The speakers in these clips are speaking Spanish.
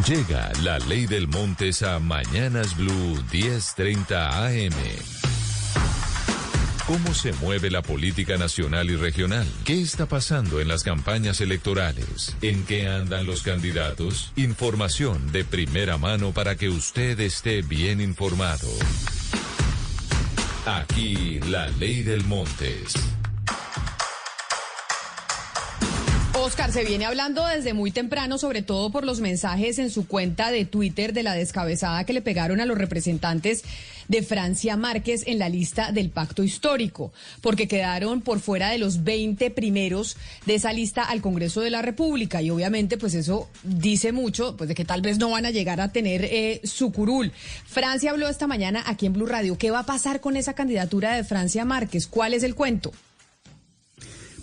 Llega la Ley del Montes a Mañanas Blue 10:30 AM. ¿Cómo se mueve la política nacional y regional? ¿Qué está pasando en las campañas electorales? ¿En qué andan los candidatos? Información de primera mano para que usted esté bien informado. Aquí la Ley del Montes. Oscar, se viene hablando desde muy temprano, sobre todo por los mensajes en su cuenta de Twitter de la descabezada que le pegaron a los representantes de Francia Márquez en la lista del Pacto Histórico, porque quedaron por fuera de los 20 primeros de esa lista al Congreso de la República. Y obviamente, pues eso dice mucho, pues de que tal vez no van a llegar a tener su curul. Francia habló esta mañana aquí en Blue Radio. ¿Qué va a pasar con esa candidatura de Francia Márquez? ¿Cuál es el cuento?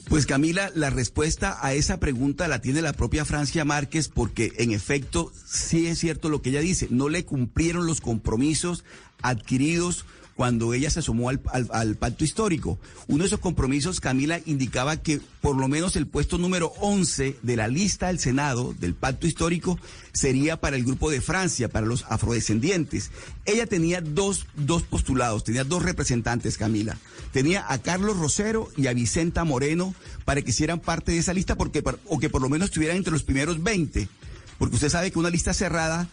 Pues Camila, la respuesta a esa pregunta la tiene la propia Francia Márquez, porque en efecto sí es cierto lo que ella dice, no le cumplieron los compromisos adquiridos cuando ella se sumó al pacto histórico. Uno de esos compromisos, Camila, indicaba que por lo menos el puesto número 11 de la lista del Senado del pacto histórico sería para el grupo de Francia, para los afrodescendientes. Ella tenía dos postulados, tenía dos representantes, Camila. Tenía a Carlos Rosero y a Vicenta Moreno para que hicieran parte de esa lista, o que por lo menos estuvieran entre los primeros 20. Porque usted sabe que una lista cerrada,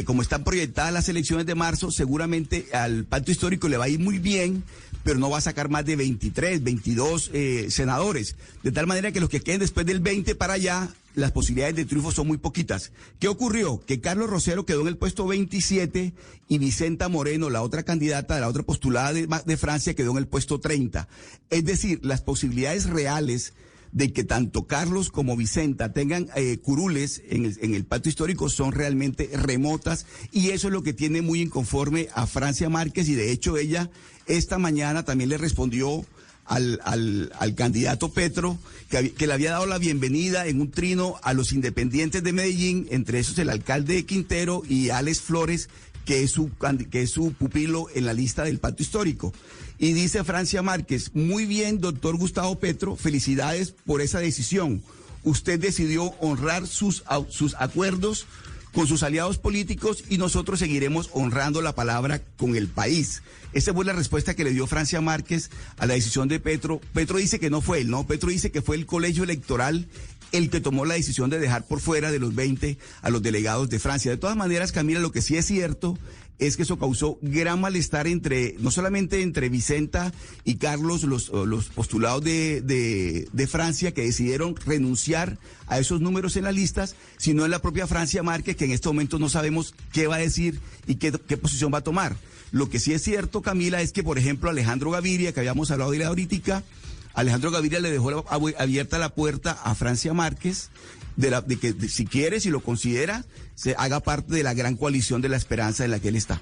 como están proyectadas las elecciones de marzo, seguramente al pacto histórico le va a ir muy bien, pero no va a sacar más de 23, 22 senadores. De tal manera que los que queden después del 20 para allá, las posibilidades de triunfo son muy poquitas. ¿Qué ocurrió? Que Carlos Rosero quedó en el puesto 27 y Vicenta Moreno, la otra candidata, la otra postulada de Francia, quedó en el puesto 30. Es decir, las posibilidades reales de que tanto Carlos como Vicenta tengan curules en el pacto histórico son realmente remotas, y eso es lo que tiene muy inconforme a Francia Márquez. Y de hecho ella esta mañana también le respondió al candidato Petro, que le había dado la bienvenida en un trino a los independientes de Medellín, entre esos el alcalde Quintero y Alex Flores, que es su pupilo en la lista del pacto histórico. Y dice Francia Márquez: muy bien, doctor Gustavo Petro, felicidades por esa decisión. Usted decidió honrar sus acuerdos con sus aliados políticos y nosotros seguiremos honrando la palabra con el país. Esa fue la respuesta que le dio Francia Márquez a la decisión de Petro. Petro dice que no fue él, ¿no? Petro dice que fue el colegio electoral el que tomó la decisión de dejar por fuera de los 20 a los delegados de Francia. De todas maneras, Camila, lo que sí es cierto es que eso causó gran malestar no solamente entre Vicenta y Carlos, los postulados de Francia, que decidieron renunciar a esos números en las listas, sino en la propia Francia Márquez, que en este momento no sabemos qué va a decir y qué posición va a tomar. Lo que sí es cierto, Camila, es que, por ejemplo, Alejandro Gaviria, que habíamos hablado de él ahorita, Alejandro Gaviria le dejó abierta la puerta a Francia Márquez de que si quiere, si lo considera, se haga parte de la gran coalición de la esperanza en la que él está.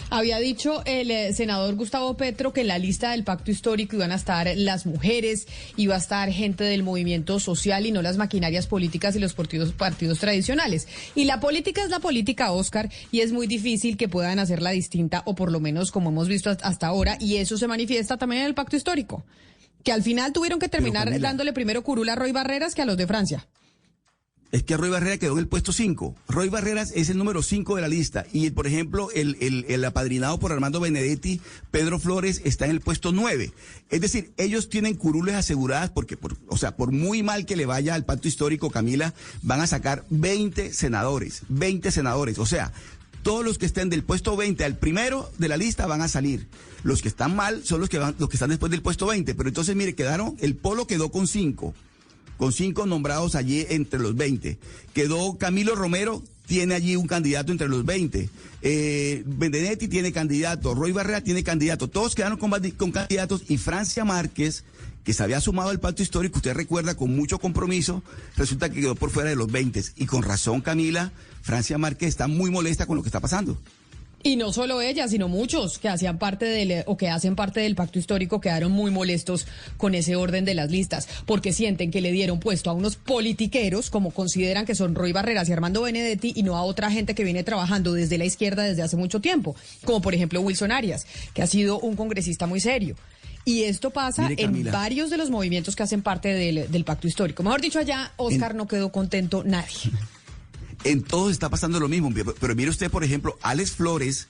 Había dicho el senador Gustavo Petro que en la lista del pacto histórico iban a estar las mujeres, iba a estar gente del movimiento social y no las maquinarias políticas y los partidos tradicionales. Y la política es la política, Oscar, y es muy difícil que puedan hacerla distinta, o por lo menos como hemos visto hasta ahora, y eso se manifiesta también en el pacto histórico, que al final tuvieron que terminar dándole primero curul a Roy Barreras que a los de Francia. Es que Roy Barreras quedó en el puesto 5. Roy Barreras es el número 5 de la lista. Y, por ejemplo, el apadrinado por Armando Benedetti, Pedro Flores, está en el puesto 9. Es decir, ellos tienen curules aseguradas porque, por muy mal que le vaya al pacto histórico, Camila, van a sacar 20 senadores. O sea, todos los que estén del puesto 20 al primero de la lista van a salir. Los que están mal son los que están después del puesto 20. Pero entonces, mire, el Polo quedó con 5. Con 5 nombrados allí entre los 20. Quedó Camilo Romero, tiene allí un candidato entre los 20. Benedetti tiene candidato, Roy Barrera tiene candidato. Todos quedaron con candidatos, y Francia Márquez, que se había sumado al pacto histórico, usted recuerda, con mucho compromiso, resulta que quedó por fuera de los 20. Y con razón, Camila, Francia Márquez está muy molesta con lo que está pasando. Y no solo ella, sino muchos que hacían parte que hacen parte del pacto histórico quedaron muy molestos con ese orden de las listas, porque sienten que le dieron puesto a unos politiqueros, como consideran que son Roy Barreras y Armando Benedetti, y no a otra gente que viene trabajando desde la izquierda desde hace mucho tiempo, como por ejemplo Wilson Arias, que ha sido un congresista muy serio. Y esto pasa en varios de los movimientos que hacen parte del pacto histórico. Mejor dicho, allá, Oscar, no quedó contento nadie. En todos está pasando lo mismo, pero mire usted, por ejemplo, Alex Flores,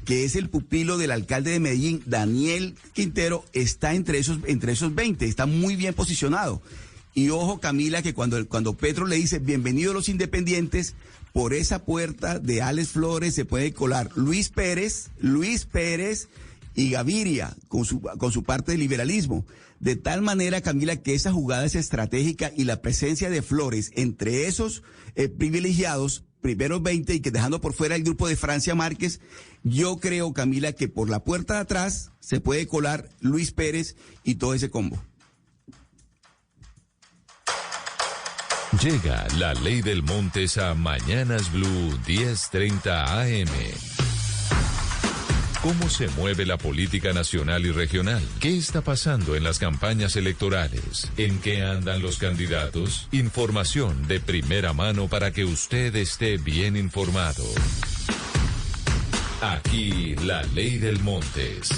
que es el pupilo del alcalde de Medellín, Daniel Quintero, está entre esos 20, está muy bien posicionado. Y ojo, Camila, que cuando Petro le dice bienvenido a los independientes, por esa puerta de Alex Flores se puede colar Luis Pérez y Gaviria con su parte del liberalismo. De tal manera, Camila, que esa jugada es estratégica y la presencia de Flores entre esos privilegiados, primeros 20 y que dejando por fuera el grupo de Francia Márquez, yo creo, Camila, que por la puerta de atrás se puede colar Luis Pérez y todo ese combo. Llega la Ley del Montes a Mañanas Blue 10:30 AM. ¿Cómo se mueve la política nacional y regional? ¿Qué está pasando en las campañas electorales? ¿En qué andan los candidatos? Información de primera mano para que usted esté bien informado. Aquí la Ley del Montes.